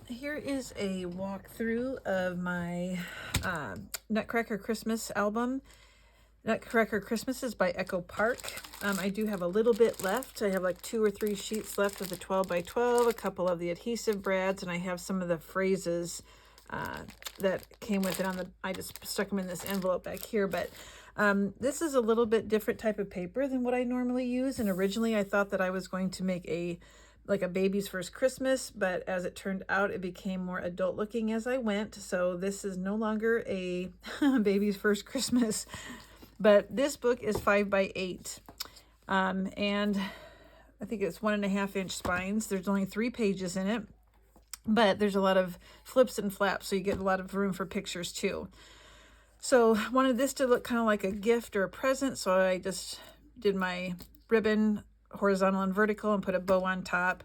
Here is a walkthrough of my Nutcracker Christmas album. Nutcracker Christmas is by Echo Park. I do have a little bit left. I have like 2 or 3 sheets left of the 12 by 12, a couple of the adhesive brads, and I have some of the phrases that came with it on the, I just stuck them in this envelope back here, but this is a little bit different type of paper than what I normally use. And originally I thought that I was going to make like a baby's first Christmas, but as it turned out, it became more adult looking as I went. So this is no longer a baby's first Christmas, but this book is 5 by 8. And I think it's 1.5 inch spines. There's only 3 pages in it, but there's a lot of flips and flaps, so you get a lot of room for pictures too. So I wanted this to look kind of like a gift or a present, so I just did my ribbon horizontal and vertical and put a bow on top.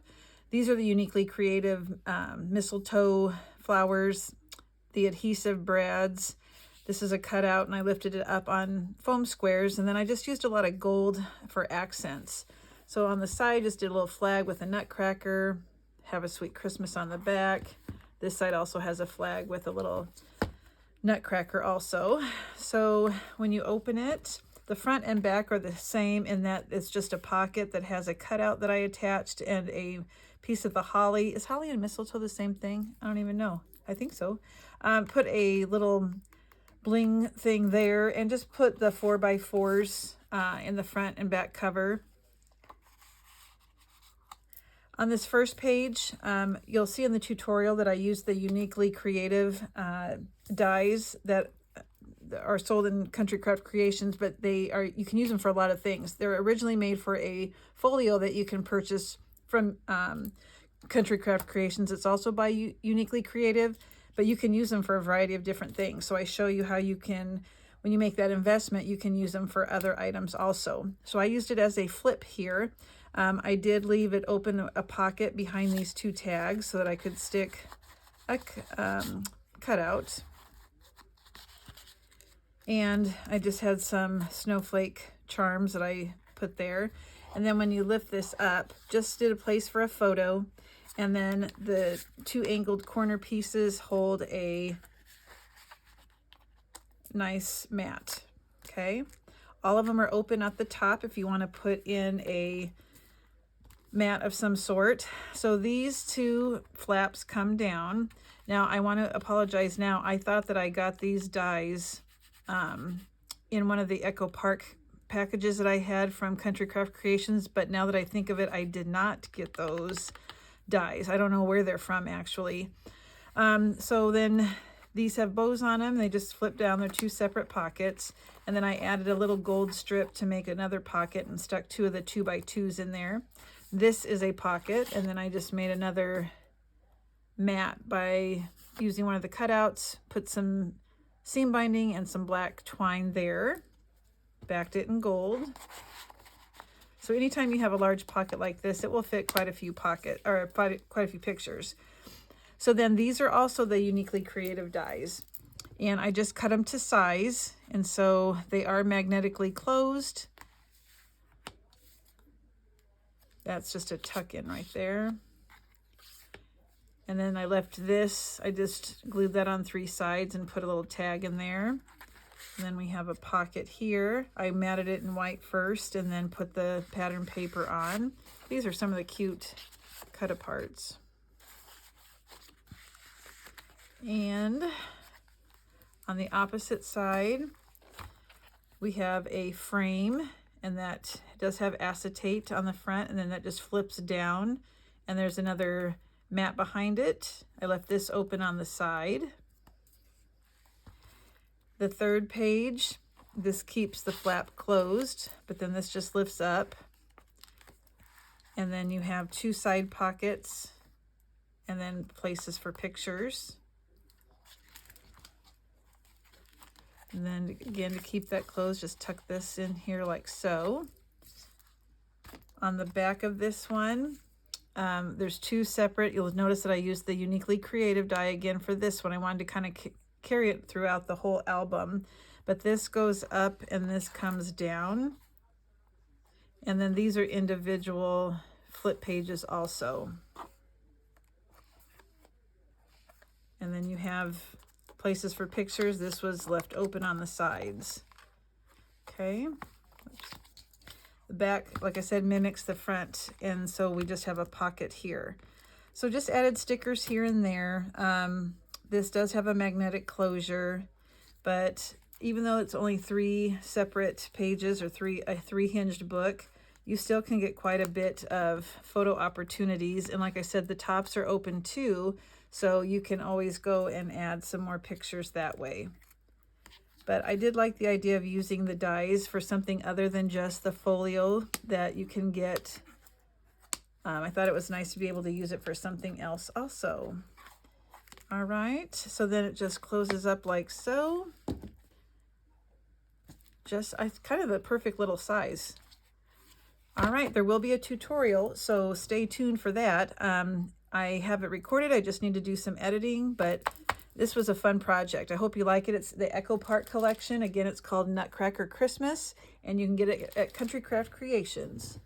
These are the uniquely creative mistletoe flowers, the adhesive brads. This is a cutout, and I lifted it up on foam squares, and then I just used a lot of gold for accents. So on the side, just did a little flag with a nutcracker, have a sweet Christmas on the back. This side also has a flag with a little nutcracker also. So when you open it, the front and back are the same in that it's just a pocket that has a cutout that I attached and a piece of the holly. Is holly and mistletoe the same thing? I don't even know. I think so. Put a little bling thing there and just put the 4x4s in the front and back cover. On this first page, you'll see in the tutorial that I used the uniquely creative dies that are sold in Country Craft Creations, but you can use them for a lot of things. They're originally made for a folio that you can purchase from Country Craft Creations. It's also by Uniquely Creative, but you can use them for a variety of different things. So I show you how you can, when you make that investment, you can use them for other items also. So I used it as a flip here. I did leave it open, a pocket behind these 2 tags so that I could stick a cutout. And I just had some snowflake charms that I put there. And then when you lift this up, just did a place for a photo. And then the 2 angled corner pieces hold a nice mat. Okay. All of them are open at the top if you want to put in a mat of some sort. So these 2 flaps come down. Now I want to apologize now. I thought that I got these dies in one of the Echo Park packages that I had from Country Craft Creations, but now that I think of it, I did not get those dies. I don't know where they're from actually. So then these have bows on them. They just flip down. They're 2 separate pockets. And then I added a little gold strip to make another pocket and stuck 2 of the 2x2s in there. This is a pocket, and then I just made another mat by using one of the cutouts, put some seam binding and some black twine there, backed it in gold. So anytime you have a large pocket like this, it will fit quite a few quite a few pictures. So then these are also the uniquely creative dies, and I just cut them to size, and so they are magnetically closed. That's just a tuck in right there. And then I left this, I just glued that on 3 sides and put a little tag in there. And then we have a pocket here. I matted it in white first and then put the pattern paper on. These are some of the cute cut aparts. And on the opposite side, we have a frame, and that does have acetate on the front, and then that just flips down, and there's another mat behind it. I left this open on the side. The third page, this keeps the flap closed, but then this just lifts up, and then you have 2 side pockets and then places for pictures. And then again, to keep that closed, just tuck this in here like so. On the back of this one, there's 2 separate, you'll notice that I used the Uniquely Creative die again for this one. I wanted to kind of carry it throughout the whole album, but this goes up and this comes down. And then these are individual flip pages also. have places for pictures, this was left open on the sides. Okay. Oops. The back, like I said, mimics the front, and so we just have a pocket here. So just added stickers here and there. This does have a magnetic closure, but even though it's only 3 separate pages or a 3-hinged book, you still can get quite a bit of photo opportunities. And like I said, the tops are open too, so you can always go and add some more pictures that way. But I did like the idea of using the dies for something other than just the folio that you can get. I thought it was nice to be able to use it for something else also. All right, so then it just closes up like so. Just kind of the perfect little size. All right, there will be a tutorial, so stay tuned for that. I have it recorded. I just need to do some editing, but this was a fun project. I hope you like it. It's the Echo Park collection. Again, it's called Nutcracker Christmas, and you can get it at Country Craft Creations.